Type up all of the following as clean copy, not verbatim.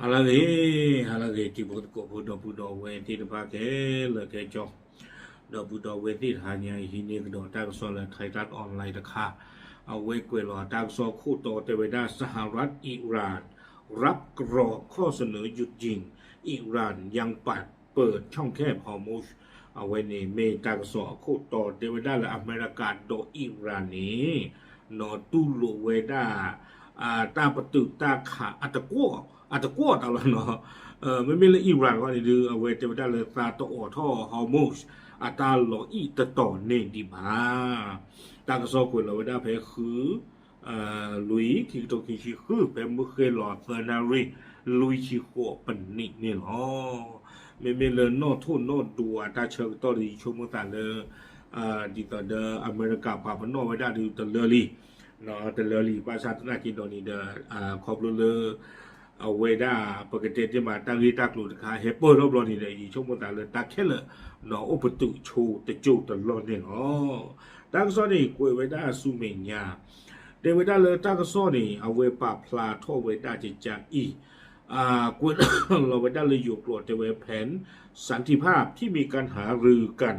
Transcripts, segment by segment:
Halale ti bot ko budo we ti de ba ke le ke jo do budo we ti tha nya hi ni do ta so le thai tat online ตะค่ะเอาไว้กวยรอตามซอคู่ต่อเตเวดาสหรัฐอิหร่านรับกรอกข้อเสนอหยุดยิงอิหร่านยังเปิดช่องแคบฮอร์มุซเอาไว้ในเมตากสอคู่ต่อเตเวดาและอเมริกาโดอิหร่านนี้นอตุลุเวดาตาประตูตาขาอัตกัวตาละเนาะไม่มีเลยอิหร่านว่านี่ดูเอาไว้เตเวดาเลยตาโตอท่อฮอร์มุซอัตาหลออีตะต่อเนดีมาตากสอคุยเราไว้ได้เพคือลุยที่ตัวคิชิคือเป็นมุขเคลอดเฟอร์นารีลุยชิโคปันนินี่หรอไม่มีเลยโนทุนโนดัวตาเชิงตัวดีชมกันเลยดีต่อเดออเมริกาปาปนโนไว้ได้ดูตะเลอรี่เนาะตะเลอรี่ภาษาตนากินตัวนี้เดอขอบเลยเอาไว้ได้ปกติที่มาตั้งที่ตักหลุดขาเฮปเปอร์รอบๆนี่เลยชมกันเลยตักแค่เลยเนาะอุปตุชูตะจูตลอดเนี่ยอ๋อตั้งซอนี่กวยไว้ได้สุเมญญาเดวิดาเลยตั้งซอนี่เอาไว้ปราบพลาโทไว้ได้จิตจากกวยเราไว้ได้เลยอยู่ปลอดเดวิแผนสันติภาพที่มีการหารือกัน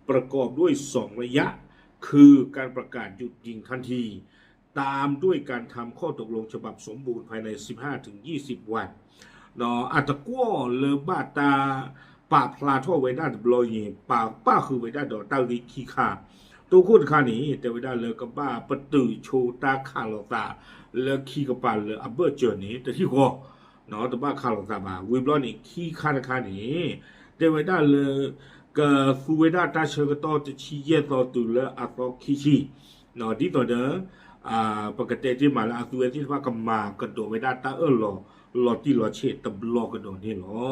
ประกอบด้วย2ระยะคือการประกาศหยุดยิงทันทีตามด้วยการทำข้อตกลงฉบับสมบูรณ์ภายใน 15-20 วันเนาะอัตกัวเลบาตาป่าพลาโทไว้ได้บลอยป้าคือไว้ได้ดอกตั้งดีขี้ขาตัวคุณขานี้แต่ไว้ได้เลยกับบ้าประตูโชตาคาโลตาเลขี้กับปาเลยอับเบอร์เจอนี้แต่ที่หัวเนาะแต่บ้าคาโลตามาวิบลอนี่ขี้ขานี้แต่ไว้ได้เลยก็ฟูไว้ได้ตาเชิงก็ต่อจะชี้เย่ต่อตุเลอัตขี้ชีเนาะที่ต่อเด้อปกติที่มาแล้วตัวที่ว่ากำมากระโดดไว้ได้ตาหลอที่หลอเฉดตบลอกระโดดนี่หรอ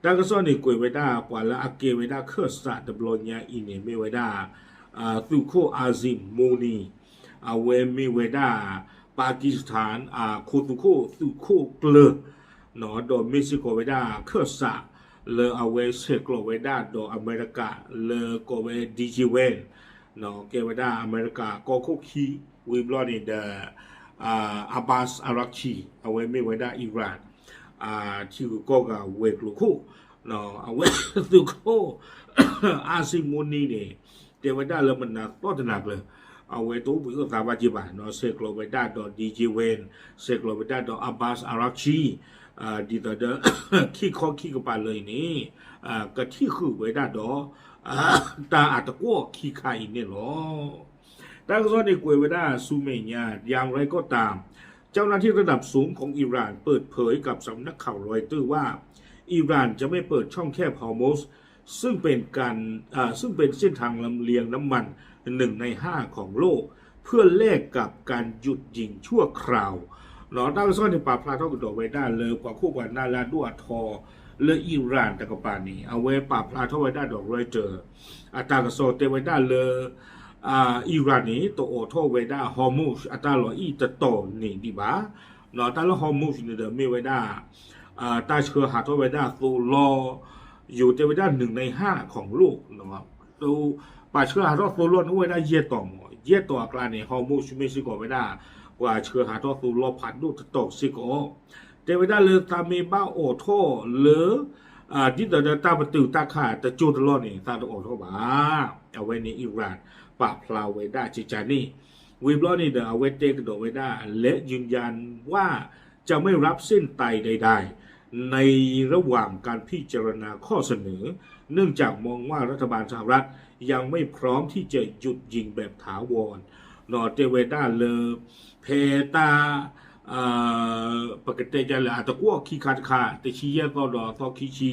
ตั้งก็ซ่อนในกวยไว้ได้ปว่าละอาเกไว้ได้เครือสัตว์ตบลอยาอินเนไม่ไว้ได้สุโคอาซิมโมนีเวมีไว้ได้ปากีสถานโคตุโคสุโคเกลเนาะโดเม็กซิโกไว้ได้เครือสัตว์เลอเวเซโกไว้ได้โดอเมริกาเลโกเวดิจิเวนเนาะเกไว้ได้อเมริกาโกโคคีวิบลอนี่เดอาบาสอารักชีเอาไว้ไม่ไว้ได้อิหร่านที่ก็กับเวกลูคูเนาะเอาไว้สุโคอาซิโมนีเนี่ยเทวดาเลยมันหนักต้นหนักเลยเอาไว้ตัวบุญก็ตามว่าจีบเนาะเซกโลไว้ได้ดอดีจีเวนเซกโลไว้ได้ดออาบาสอารักชีดีต่อเดอขี้ข้อขี้กับปาเลยนี่ก็ที่คือไว้ได้ดอตาอัตกัวขี้ไข่เนี่ยหรอตั้งแต่ในกวยไว้ได้ซูเมญญาอย่างไรก็ตามเจ้าหน้าที่ระดับสูงของอิหร่านเปิดเผยกับสำนักข่าวรอยเตอร์ว่าอิหร่านจะไม่เปิดช่องแคบฮอร์มุซซึ่งเป็นเส้นทางลำเลียงน้ำมัน1 ใน 5ของโลกเพื่อแลกกับการหยุดยิงชั่วคราวหลอตั้งซ่อนในป่าพลาทอกดอกไว้ได้เลยกว่าคู่กว่านาลาดัวทอเลอิหร่านตะกปานีเอาไว้ป่าพลาทอกไว้ได้ดอกรอยเจออัตากโซเตไว้ได้เลยอิหร่านนี้ตัวโอโทไว้ได้ฮอร์มุซอัตาลออีตะโตนี่ดีบ้าเนาะตาลฮอร์มุซนี่เดิมไม่ไว้ได้ตาเชื่อหาทไว้ได้ตัวรออยู่เทวดา1 ใน 5ของโลกนะครับตัวป่าเชื่อหาทอตัวรอดไว้ได้เยต่อหมอเยต่อกลางเนี่ยฮอร์มุซไม่สิก่อไว้ได้กว่าเชื่อหาทอตัวรอดผ่านลูกตกสิก่อเทวดาเลยตาเมบ้าโอโทหรือที่ต่อตาประตูตาขาแต่จูตลอดนี่ตาตัวโอโทบ้าเอาไว้ในอิหร่านป่าพลาไว้ได้จิจานี่วิบลอนี่เดเอาไว้เตกระโดดไว้ได้และยืนยันว่าจะไม่รับเส้นไตใดๆในระหว่างการพิจารณาข้อเสนอเนื่องจากมองว่ารัฐบาลสหรัฐยังไม่พร้อมที่จะหยุดยิงแบบถาวรนอเตเวดาเลเพตาปกติจะเลยอาจจะกลัวขี้ขาดแต่ชี้แยกก็ดอทอขี้ชี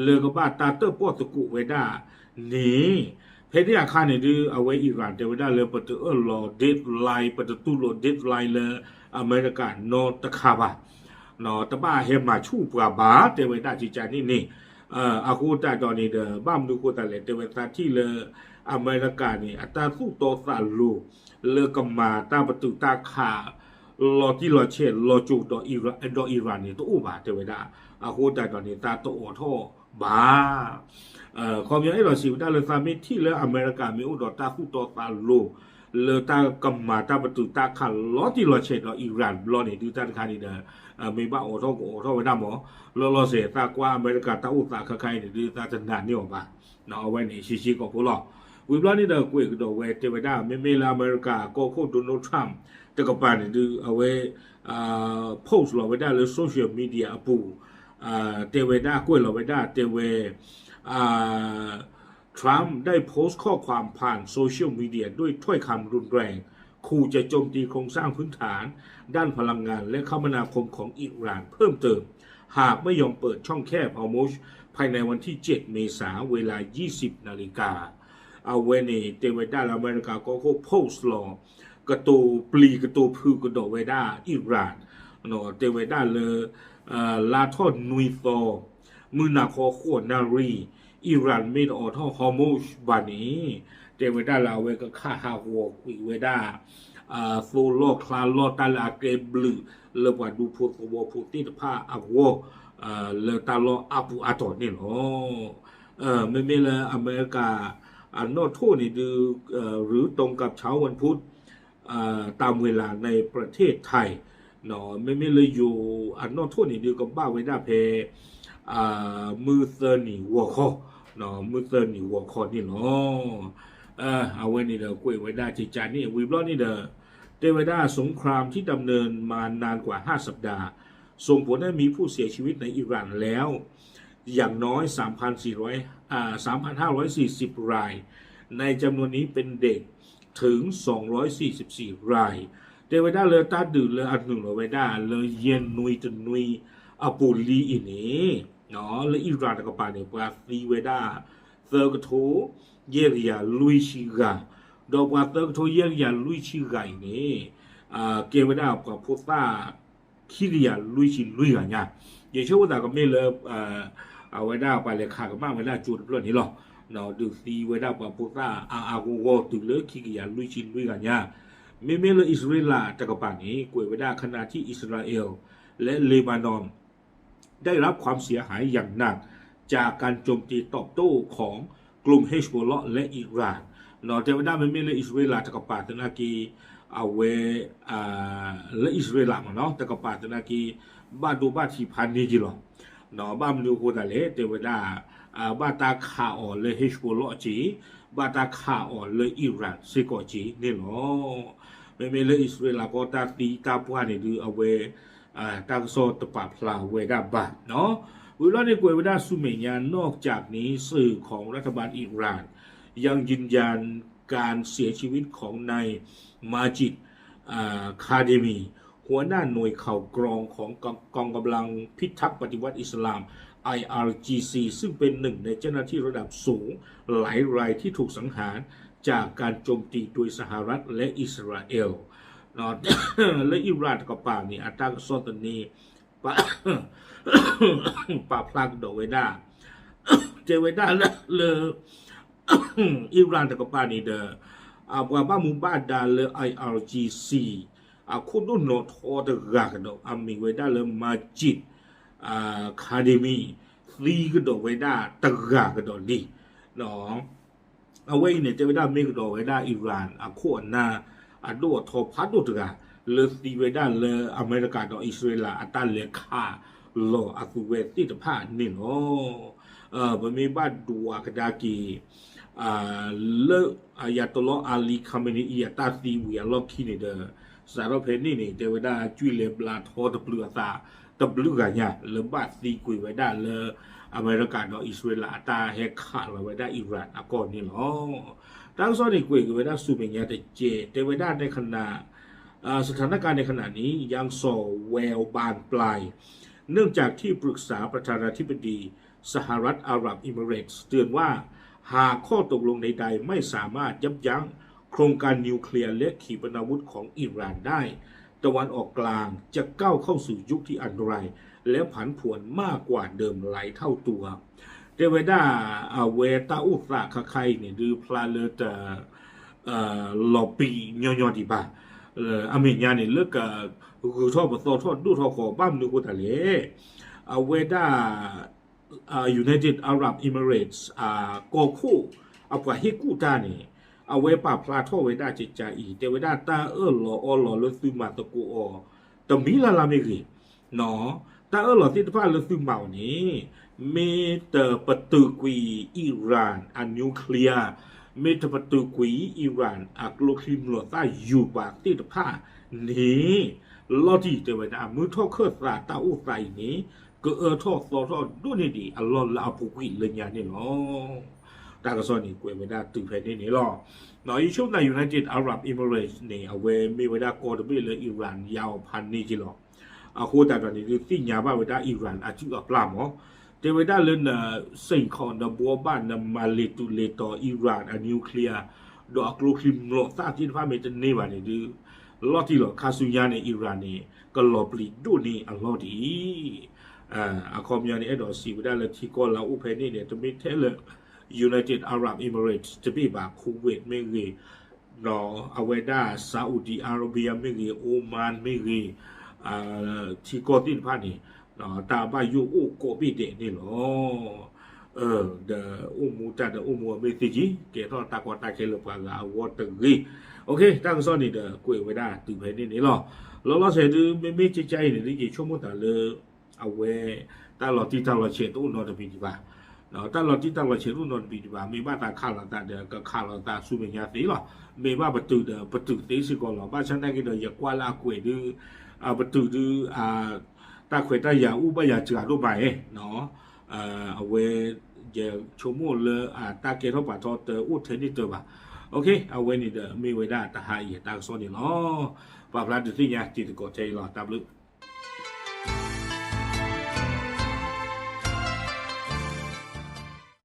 เลก็บ้าตาเตอร์ปอตะกุไว้ได้นี่เพที่อาคารเนี่ยดูเอาไว้อิหร่านเทวดาเลยประตูรอเดดไลน์ประตูรอเดดไลน์เลยอเมริกาโนตะคาบะเนาะตะบ้าเฮมาชูปราบาเทวดาจิจานี่อากูตาตอนนี้เดบ้ามดูกูตาเลยเทวดาที่เลยอเมริกานี่อัตราสู้โตสาลูเลกมาตาประตูตาขาลอที่ลอเชนลอจูดออิหร่านนี่ตัวอุบาเทวดาอากูตาตอนนี้ตาโตโอโทบ้าความยังไอ้เราสิวได้เลยสามีที่เลยอเมริกามีอุดรตาคู่ต่อตาโล เลตากำมาตาประตูตาขันล้อที่ล้อเช็ดล้ออิหร่านล้อเนี่ยดูตาคานี่เด้อไม่บ้าโอท่อไว้ดำหมอล้อเสียตากว่าอเมริกาตาอุตสาหใครเนี่ยดูตาจะนานนี่ออกมาเนาะเอาไว้เนี่ยชิก็พวกเราวิบล้อนี่เด้อคุยกันเด้อเว้ยเทวดาไม่ละอเมริกาก็โคโดนัลด์ทรัมป์แต่ก็ปานเนี่ยดูเอาไว้โพสต์เราไว้ได้เลยโซเชียลมีเดียปูเทวดาคุยเราไว้ได้เทวทรัมป์ได้โพสต์ข้อความผ่านโซเชียลมีเดียด้วยถ้อยคำรุนแรงขู่จะโจมตีโครงสร้างพื้นฐานด้านพลังงานและคมนาคมของอิหร่านเพิ่มเติมหากไม่ยอมเปิดช่องแคบฮอร์มุซภายในวันที่ 7 เมษายนเวลา 20 นาฬิกาเอาเวนี่เทวดาอเมริกาก็โพสต์ลอกระตูปลีกระตูพือกระโดเวดาอิหร่านเนาะเทวดาเลยลาทอดนุยโตมือนาคอขวดนารีอิหร่านไม่ออท่อฮอร์มุซบานี้เทวดาลาเวก็ฆ่าฮาหัวกุยเวดาโซโลคลาโลตาลาเกบลือเลว่าดูพูดวพูดติดผ้าอาวเลตาโลอาปูอาตอนี่เนาะไม่เลยอเมริกาอันนอโทนี่ดูหรือตรงกับเช้าวันพุธตามเวลาในประเทศไทยเนาะไม่เลยอยู่อันนอโทนี่ดูกับบ้าเวดาเพมือเซอร์นี่หัวคอเนาะมือเซอร์นี่หัวคอนี่เนาะเอาไว้นี่เด้อคุยไว้ได้จิจานี่วิบล้อนี่เด้อเทวดาสงครามที่ดำเนินมานานกว่า5สัปดาห์ส่งผลให้มีผู้เสียชีวิตในอิหร่านแล้วอย่างน้อย 3,540 รายในจำนวนนี้เป็นเด็กถึง 244 รายเทวดาเลตาดื่นเลอันหนึ่งเลเวดาเลเย็นนุยจนนุยอาปูลีอินี่เนาะและอิหร่านก็ปาเนี่ยปาซีเวดาเซอร์กโทเยริยาลุยชิกาดอกว่าเซอร์กโทเยริยาลุยชิกานี่เกเวดากับพุทธาคิริยาลุยชิลุยกันเนี่ยอย่างเช่นว่าแต่ก็ไม่เลิฟเอาไว้ได้ไปเลยขากับมากไว้ได้จุดเรื่องนี้หรอกเนาะดูซีไว้ได้กับพุทธาอากูโกถึงเลยคิริยาลุยชิลุยกันเนี่ยไม่เลยอิสราเอลแต่ก็ป่านนี้กวยไว้ได้ขณะที่อิสราเอลและเลบานอนได้รับความเสียหายอย่างหนักจากการโจมตีตอบโต้ของกลุ่มเฮชบอลเลาะและอิหร่านเนาะแต่ว่าได้ไม่เลยอิสราเอลแต่ก็ป่านนากีเอาไว้และอิสราเอลเนาะแต่ก็ป่านนากีบ้านดูบ้านที่พันนี่จีหรอเนาะบ้านดูโคตรเละแต่ว่าได้บ้านตาข่าอ่อนเลยเฮชบอลเลาะจีบ้านตาข่าอ่อนเลยอิหร่านซิกอจีนี่เนาะไม่เลยอิสราเอลก็ตาตีตาพัวนี่ดูเอาไว้ตากโซตปาพลาเวดาบาเนาะเวลาในกวยเวดาสุเมญานอกจากนี้สื่อของรัฐบาลอิหร่านยังยืนยันการเสียชีวิตของนายมาจิดคาเดมีหัวหน้าหน่วยข่าวกรองของกองกำลังพิทักษ์ปฏิวัติอิสลาม IRGC ซึ่งเป็นหนึ่งในเจ้าหน้าที่ระดับสูงหลายรายที่ถูกสังหารจากการโจมตีโดยสหรัฐและอิสราเอลเนาะและอิหร่านกับป่านี่อัตราโซตันนี้ป่าพลากดอกเวด้าเจเวด้าเลอิหร่านกับป่านี่เด้อว่าบ้ามุบ้าดาเล IRGC คุณดูโนทอดกากดอกมีเวด้าเลมาจิดคาเดมีลีกดอกเวด้าตะกากดอกดีเนาะเอาไว้เนี่ยเจเวด้าไม่กดอกเวด้าอิหร่านขวนาดูทอพัดดูตระเลสีเวดาเลอเมริกาดออิสราเอลอัตเลขาโลอาคูเวติตผ้านี่เนาะมันมีบ้านดูอากากีเลอายาตโลอาลีคาเมนีอียตาซีวิอาล็อกคีนี่เดอสารเพนี่นี่เจเวดาจุยเลบลาทอตบลูตาตบลูกันเนี่ยเลบ้านซีกุยเวดาเลอเมริกาดออิสราเอลอัตเฮขาเลเวดาอิหร่านอากอนนี่เนาะทั้งสองนี่คุยกันเวลาสูบอย่างแต่เจแต่เวลาในขณะสถานการณ์ในขณะนี้ยังส่อแววบานปลายเนื่องจากที่ปรึกษาประธานาธิบดีสหรัฐอาหรับเอมิเรตส์เตือนว่าหากข้อตกลงใดๆไม่สามารถยับยั้งโครงการนิวเคลียร์และขีปนาวุธของอิหร่านได้ตะวันออกกลางจะก้าวเข้าสู่ยุคที่อันตรายและผันผวนมากกว่าเดิมหลายเท่าตัวเดเวด้าเวตาอุตราคาเนี่ยดูพลาเลตลอปียอดีบ้าอเมริกาเนี่ยเลิกคือชอบประตูทอดดูทอขอบ้ามนึกว่าแต่เล่เวด้าUnited Arab Emirates ก็คู่กับฮิกูตาเนี่ย เอาเวปาพลาโทเวดาจิจาอีเตเวดาตาหล่อหล่อลซึมาตะกูอตมีละไม่กีเนาะตาหล่อที่ฟ้าลซึมานี้มีแต่ประตูกุยอิหร่านอันนิวเคลียร์มีแต่ประตูกุยอิหร่านอักโลคริมหลอตาอยู่บากที่ฟ้านี้ลอที่เตเวดามือทอเคอร์สาตาอุไซนี้ก็ทอสอดูนี่ดีอัลลอฮ์ลาปุกุยเลยญาเนี่ยเนาะตากระสอนี่กวยไม่ได้ตื่นเพลนี่หรอเนาะช่วงในยูไนเต็ดอาหรับเอมิเรตส์นี่เอาไว้มีเวลากอดไปเลยอิหร่านยาวพันนี่จิหรอเอาโคตรตอนนี้คือสิ่งยาบ้าเวลาอิหร่านอาจจะอัปลามอ๋อแต่เวลาเล่นสิ่งของดับบัวบ้านนมาเลตุเลตออิหร่านนิวเคลียร์ดอกโลคิมโลซาที่ฟ้าเมตันนี่วันนี้ดูลอที่หรอคาซุยาในอิหร่านนี่ก็ลอปลีดูนี่อัลลอฮ์ดีอาคอมยานี่ดอกสีเวลาเลยที่ก็เราอุเพนี่เนี่ยจะมีเทเลUnited Arab Emirates จะเป็นแบบคูเวตไม่กี่เนาะเอาไว้ได้ซาอุดีอาระเบียไม่กี่โอมานไม่กี่ที่กอตินพานี่เนาะตาบายูโอโกบิเดนี่หรอเดอุมูจัดอุมูไม่ติจิเกี่ยวกับตากอตาเคลปากาวอตกีโอเคตั้งซ้อนนี่เดกุยไว้ได้ตื่นเพนี่นี่หรอเราเสร็จไม่จิตใจนี่ที่ชั่วโมงแต่เลยเอาไว้ตลอดที่ตลอดเฉียดตู้นอนจะเป็นจีบะเนาะตลอดที่ตลอดเฉียดตู้นอนเป็นจีบะมีบ้านตาข้าวตาเดก็ข้าวตาสู้เป็นยาตีหรอมีบ้านประตูตีสิก่อนหรอบ้านฉันได้กินเดอยากว่าลากุยดูประตูดูตาขวยตายาอุบายาจืดรูปใบเนาะเอาไว้จะชั่วโมงเลยตาเกทอปะทอเตออุดเทนี่เตอบ่ะโอเคเอาไว้นี่เดมีไว้ได้ตาหายตาซ้อนนี่เนาะปาพลาดที่เนี่ยจิตกอใจหรอตาบลึก